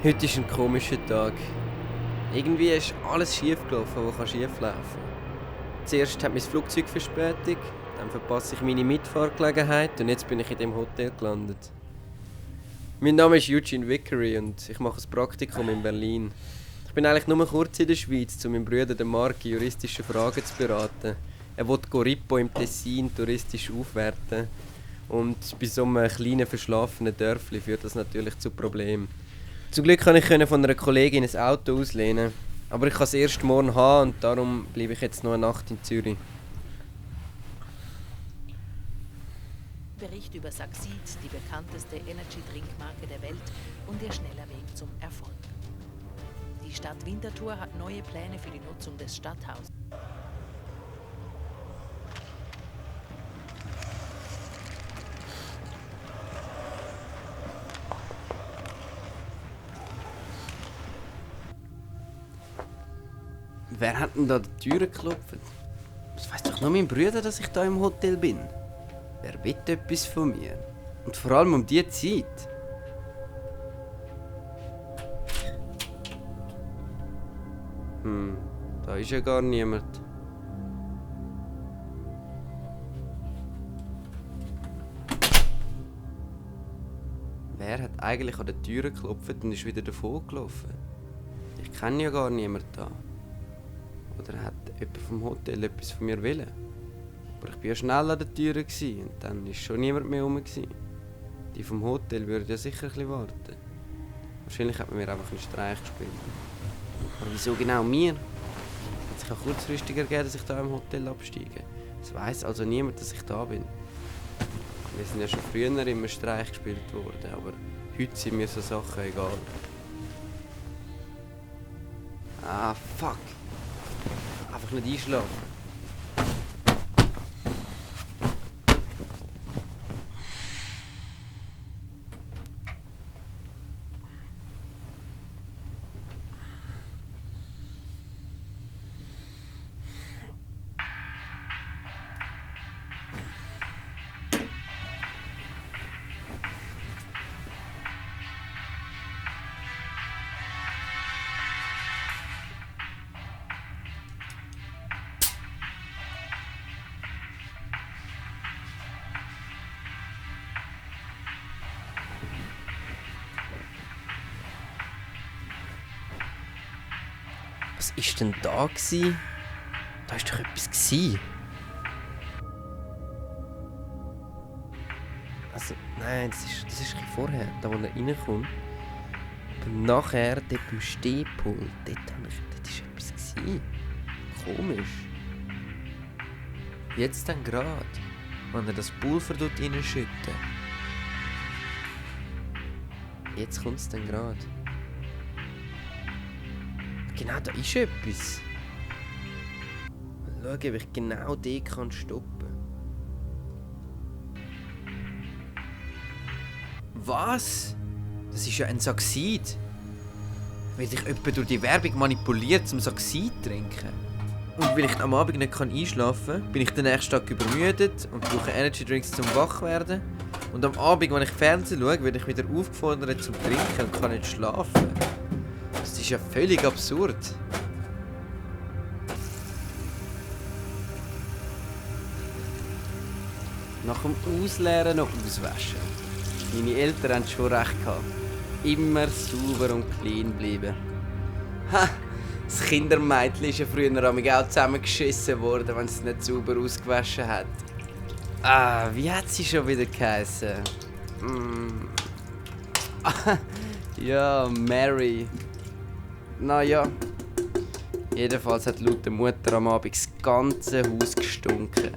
Heute ist ein komischer Tag. Irgendwie ist alles schief gelaufen, was schief laufen kann. Zuerst hat mein Flugzeug Verspätung, dann verpasse ich meine Mitfahrgelegenheit und jetzt bin ich in dem Hotel gelandet. Mein Name ist Eugene Vickery und ich mache ein Praktikum in Berlin. Ich bin eigentlich nur kurz in der Schweiz, um meinen Bruder den Marc juristische Fragen zu beraten. Er will Corippo im Tessin touristisch aufwerten. Und bei so einem kleinen verschlafenen Dörfli führt das natürlich zu Problemen. Zum Glück kann ich von einer Kollegin ein Auto auslehnen. Aber ich kann es erst morgen haben und darum bleibe ich jetzt noch eine Nacht in Zürich. Bericht über Succeed, die bekannteste Energy-Drinkmarke der Welt und ihr schneller Weg zum Erfolg. Die Stadt Winterthur hat neue Pläne für die Nutzung des Stadthauses. Wer hat denn da die Türe geklopft? Das weiss doch nur mein Bruder, dass ich da im Hotel bin. Wer will etwas von mir? Und vor allem um diese Zeit. Da ist ja gar niemand. Wer hat eigentlich an der Tür geklopft und ist wieder davon gelaufen? Ich kenne ja gar niemanden da. Oder hat jemand vom Hotel etwas von mir wollen? Aber ich war ja schnell an der Tür und dann war schon niemand mehr herum. Die vom Hotel würden ja sicher ein bisschen warten. Wahrscheinlich hat man mir einfach einen Streich gespielt. Aber wieso genau mir? Hat sich auch kurzfristig ergeben, dass ich da im Hotel absteige. Es weiss also niemand, dass ich da bin. Wir sind ja schon früher immer Streich gespielt worden, aber heute sind mir so Sachen egal. Ah, fuck! Einfach nicht einschlafen. Was war denn da? Da war doch etwas. Also, nein, das ist ein bisschen vorher, da wo er reinkommt. Aber nachher, dort am Stehpult, dort war etwas. Komisch. Jetzt dann gerade, wenn er das Pulver dort reinschüttet. Jetzt kommt es dann gerade. Genau, da ist etwas. Mal schauen, ob ich genau den stoppen kann. Was? Das ist ja ein Succeed. Weil ich etwa durch die Werbung manipuliert zum Succeed trinken. Und weil ich am Abend nicht einschlafen kann, bin ich den nächsten Tag übermüdet und brauche Energy Drinks zum Wachwerden. Und am Abend, wenn ich Fernsehen schaue, werde ich wieder aufgefordert zum Trinken und kann nicht schlafen. Das ist ja völlig absurd. Nach dem Ausleeren noch auswaschen. Meine Eltern haben schon recht gehabt. Immer sauber und clean bleiben. Ha! Das Kindermädchen ist ja früher auch zusammengeschissen worden, wenn es nicht sauber ausgewaschen hat. Ah, wie hat sie schon wieder geheissen? Ja, Mary. Naja. Jedenfalls hat laut der Mutter am Abend das ganze Haus gestunken.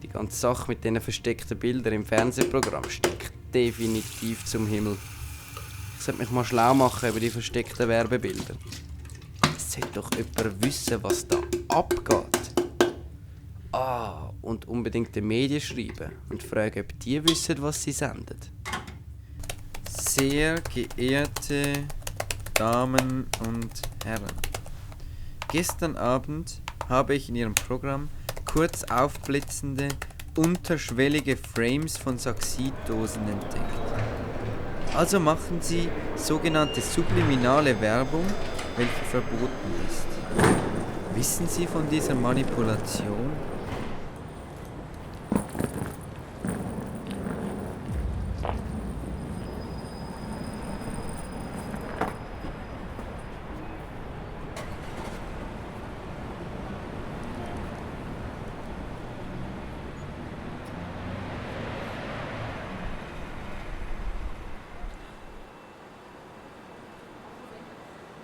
Die ganze Sache mit diesen versteckten Bildern im Fernsehprogramm steckt definitiv zum Himmel. Ich sollte mich mal schlau machen über die versteckten Werbebilder. Es sollte doch jemand wissen, was da abgeht. Ah, und unbedingt den Medien schreiben und fragen, ob die wissen, was sie senden. Sehr geehrte Damen und Herren, gestern Abend habe ich in Ihrem Programm kurz aufblitzende, unterschwellige Frames von Succeed-Dosen entdeckt. Also machen sie sogenannte subliminale Werbung, welche verboten ist. Wissen Sie von dieser Manipulation?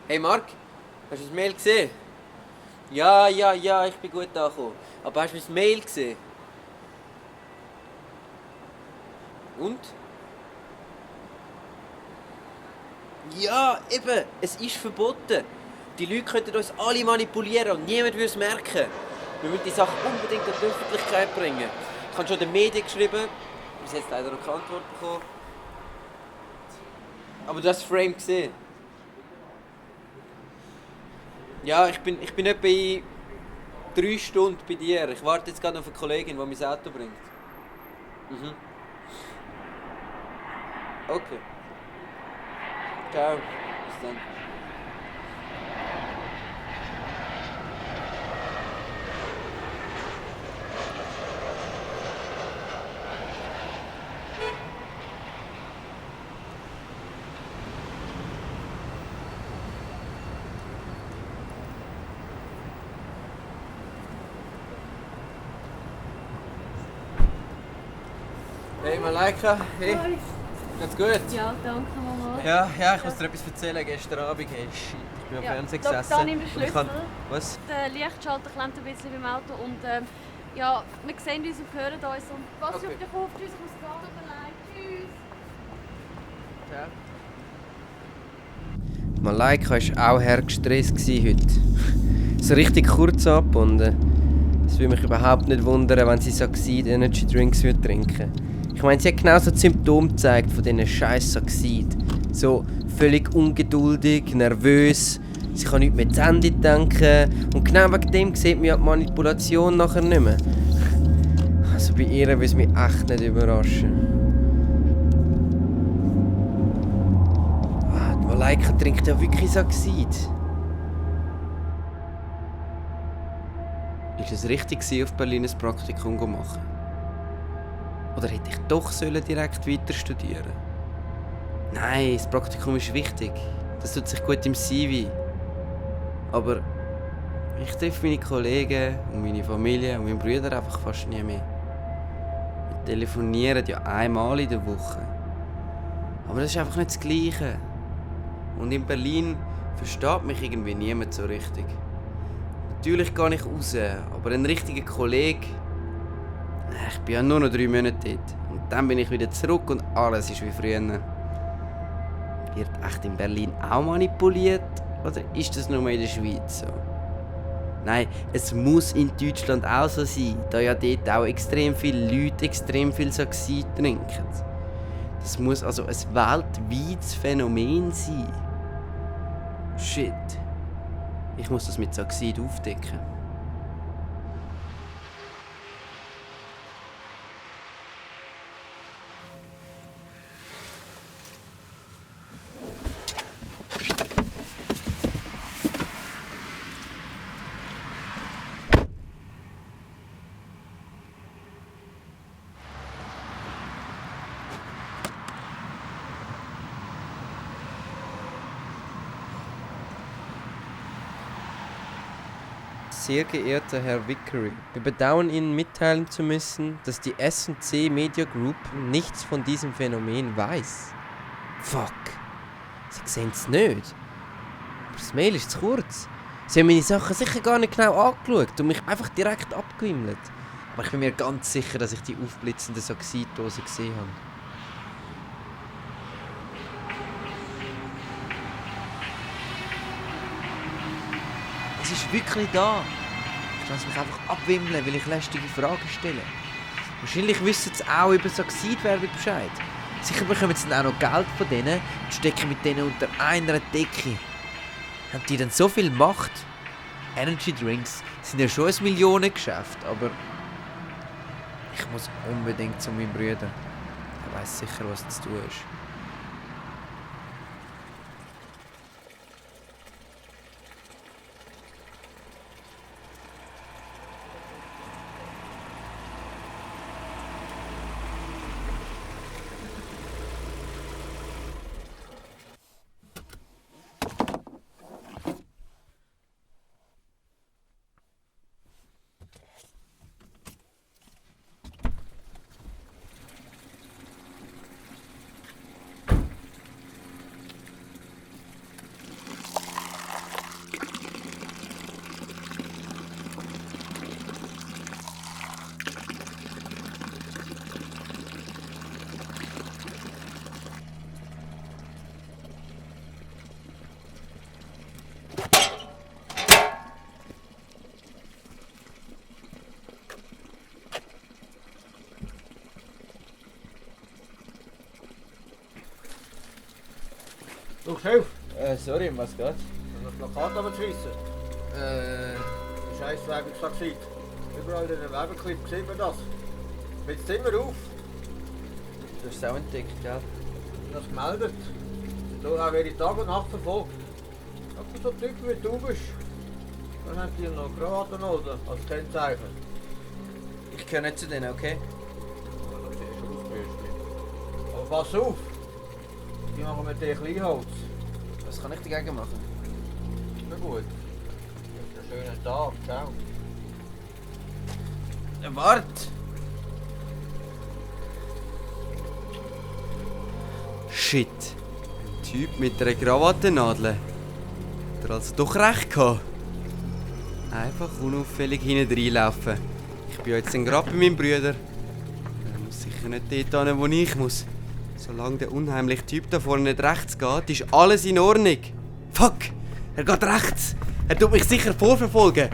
Hey Marc, hast du das Mail gesehen? Ja, ich bin gut angekommen. Aber hast du das Mail gesehen? Und? Ja, eben, es ist verboten. Die Leute könnten uns alle manipulieren und niemand würde es merken. Wir müssen die Sache unbedingt an die Öffentlichkeit bringen. Ich habe schon den Medien geschrieben, bis jetzt leider noch keine Antwort bekommen. Aber du hast das Frame gesehen. Ja, ich bin etwa in 3 Stunden bei dir. Ich warte jetzt gerade auf eine Kollegin, die mein Auto bringt. Mhm. Okay. Ciao. Bis dann. Hey Malaika, hey. Ganz gut? Ja, danke Mama. Ja, ich muss dir etwas erzählen. Gestern Abend, hey, shit, ich bin am Fernsehen gesessen. Da nimm den und ich Schlüssel. Was? Der Lichtschalter klemmt ein bisschen beim Auto und ja, wir sehen uns und hören uns. Und pass Okay. auf dich auf, tschüss, ich muss gehen, tut mir leid, tschüss. Ciao. Malaika war auch hergestresst heute. So richtig kurz abgebunden. Es würde mich überhaupt nicht wundern, wenn sie Saxid Energy Drinks trinken würde. Ich meine, sie hat genau so die Symptome gezeigt von diesen scheiß Saxid. So völlig ungeduldig, nervös, sie kann nicht mehr zu Ende denken. Und genau wegen dem sieht man ja die Manipulation nachher nicht mehr. Also bei ihr würde es mich echt nicht überraschen. Die Malaika trinkt ja wirklich Saxid. Ist es richtig gewesen, auf Berlin ein Praktikum zu machen? Oder hätte ich doch direkt weiter studieren? Nein, das Praktikum ist wichtig. Das tut sich gut im CV. Aber ich treffe meine Kollegen und meine Familie und meinen Brüder einfach fast nie mehr. Wir telefonieren ja einmal in der Woche. Aber das ist einfach nicht das Gleiche. Und in Berlin versteht mich irgendwie niemand so richtig. Natürlich gehe ich raus, aber ein richtiger Kollege... Ich bin ja nur noch 3 Monate dort. Und dann bin ich wieder zurück und alles ist wie früher. Wird echt in Berlin auch manipuliert? Oder ist das nur in der Schweiz so? Nein, es muss in Deutschland auch so sein, da ja dort auch extrem viele Leute extrem viel Saxid trinken. Das muss also ein weltweites Phänomen sein. Shit. Ich muss das mit Saxid aufdecken. Sehr geehrter Herr Vickery, wir bedauern Ihnen mitteilen zu müssen, dass die S&C Media Group nichts von diesem Phänomen weiß. Fuck. Sie sehen es nicht. Aber das Mail ist zu kurz. Sie haben meine Sachen sicher gar nicht genau angeschaut und mich einfach direkt abgewimmelt. Aber ich bin mir ganz sicher, dass ich die aufblitzende Saxidose gesehen habe. Es ist wirklich da. Ich lasse mich einfach abwimmeln, weil ich lästige Fragen stelle. Wahrscheinlich wissen sie auch über Saxidwerbung Bescheid. Sicher bekommen sie dann auch noch Geld von denen und stecken mit denen unter einer Decke. Haben die denn so viel Macht? Energy Drinks sind ja schon ein Millionengeschäft, aber ich muss unbedingt zu meinem Bruder. Er weiss sicher, was zu tun ist. Du, Chef, Sorry, um was geht's? das Plakat runterzureissen. Die Scheisswerbung gesagt. Überall in den Werbeclip sieht man das. Jetzt immer auf. Du hast es auch entdeckt, gell? Das gemeldet. Da werde ich Tag und Nacht verfolgt. Aber so Typen wie du bist, dann haben die noch Krawattennadel als Kennzeichen. Ich gehöre nicht zu denen, okay? Das sieht schon aus, aber pass auf! Die machen mit dir Kleinholz. Was kann ich dagegen machen? Na gut. Das ist ein schöner Tag, ciao. Warte! Shit. Ein Typ mit einer Krawattennadel. Hat er also doch recht gehabt? Einfach unauffällig hinten reinlaufen. Ich bin ja jetzt gerade bei meinem Bruder. Er muss sicher nicht dort hin, wo ich muss. Solange der unheimliche Typ da vorne nicht rechts geht, ist alles in Ordnung. Fuck! Er geht rechts! Er tut mich sicher vorverfolgen!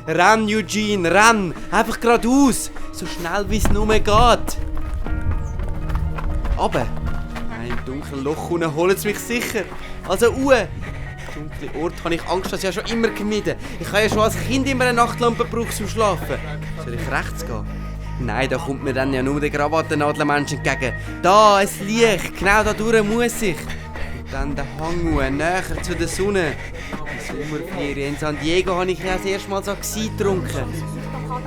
Renn, Eugene, renn! Einfach geradeaus! So schnell wie es nur geht! Aber im dunklen Loch unten holen sie mich sicher! Also Uhr! Dunkle Ort habe ich Angst, das ja schon immer gemieden. Ich habe ja schon als Kind immer eine Nachtlampe gebraucht zum Schlafen. Soll ich rechts gehen? Nein, da kommt mir dann ja nur der Krawattennadelmensch entgegen. Da, ein Licht, genau da durch muss ich. Und dann der Hang näher zu der Sonne. Die Sommerferien in San Diego habe ich ja das erste Mal so getrunken.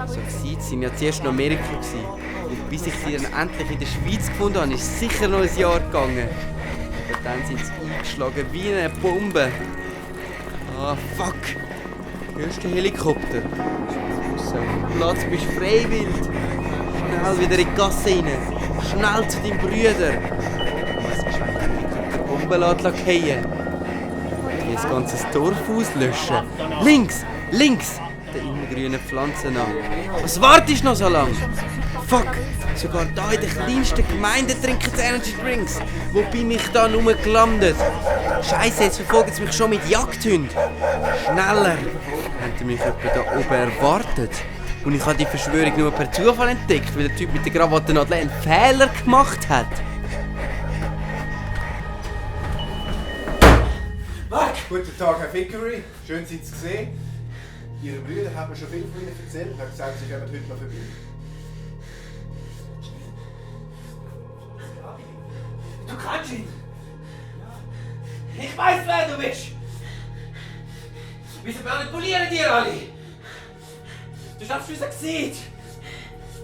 So waren ja zuerst in Amerika. Und bis ich sie dann endlich in der Schweiz gefunden habe, ist es sicher noch ein Jahr gegangen. Aber dann sind sie eingeschlagen wie eine Bombe. Ah, fuck. Hörst du den Helikopter? So, Platz bist freiwillig. Schnell wieder in die Gasse rein. Schnell zu deinem Bruder. Was ist, wenn die Bombe fallen? Die das ganze Dorf auslöschen. Links! Links! Der immergrünen Pflanzen an. Was wartest du noch so lange? Fuck! Sogar da in der kleinsten Gemeinde trinken sie Energy Drinks. Wo bin ich da nur gelandet? Scheiße, jetzt verfolgen sie mich schon mit Jagdhunden. Schneller! Haben sie mich etwa da oben erwartet? Und ich habe die Verschwörung nur per Zufall entdeckt, weil der Typ mit der Krawattennadel einen Fehler gemacht hat. Guten Tag, Herr Vickery. Schön, Sie zu sehen. Ihre Brüder haben mir schon viel von Ihnen erzählt und haben gesagt, Sie kommen heute noch vorbei. Du kannst ihn! Ich weiß, wer du bist! Wieso manipulieren die alle? Du schaffst unser Gesicht!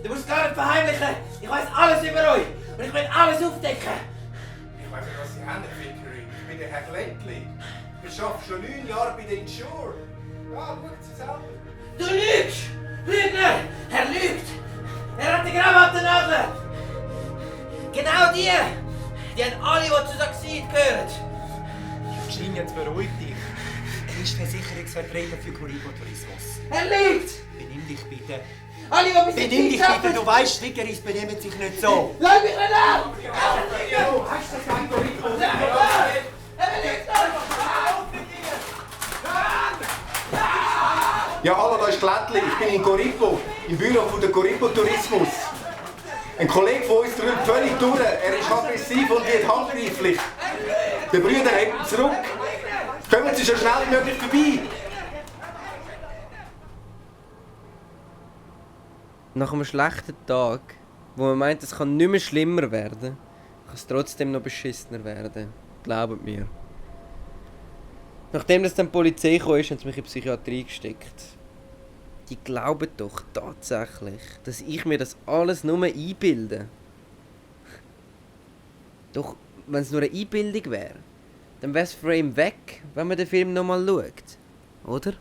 Du musst gar nicht verheimlichen! Ich weiß alles über euch! Und ich will alles aufdecken! Ich weiß nicht, was Sie haben, Herr Vickery. Ich bin der Herr Glentley. Ich arbeite schon 9 Jahre bei der Insure. Ja, schauen Sie selber. Du lügst! Lügner! Er lügt! Er hat die Krawattennadel! Genau die! Die haben alle, die zu Saxid gehören! Eugene, jetzt beruhig dich. Er ist Versicherungsvertreter für Coribo Tourismus. Er lügt! Benimm dich bitte. Alle, die bis Benimm dich bitte, du weißt, Vickeries benehmen sich nicht so. Lass mich nicht an! Hast du das ein Coribo? Er lügt doch! Ja, hallo, da ist Glentley. Ich bin in Coribo, im Büro von der Coribo Tourismus. Ein Kollege von uns drückt völlig durch. Er ist aggressiv und wird handgreiflich. Der Brüder hebt ihn zurück. Kommen Sie so schnell wie möglich vorbei. Nach einem schlechten Tag, wo man meint, es kann nicht mehr schlimmer werden, kann es trotzdem noch beschissener werden. Glaubt mir. Nachdem das dann die Polizei kam, haben sie mich in die Psychiatrie gesteckt. Die glauben doch tatsächlich, dass ich mir das alles nur einbilde. Doch, wenn es nur eine Einbildung wäre, dann wäre das Frame weg, wenn man den Film nochmal schaut. Oder?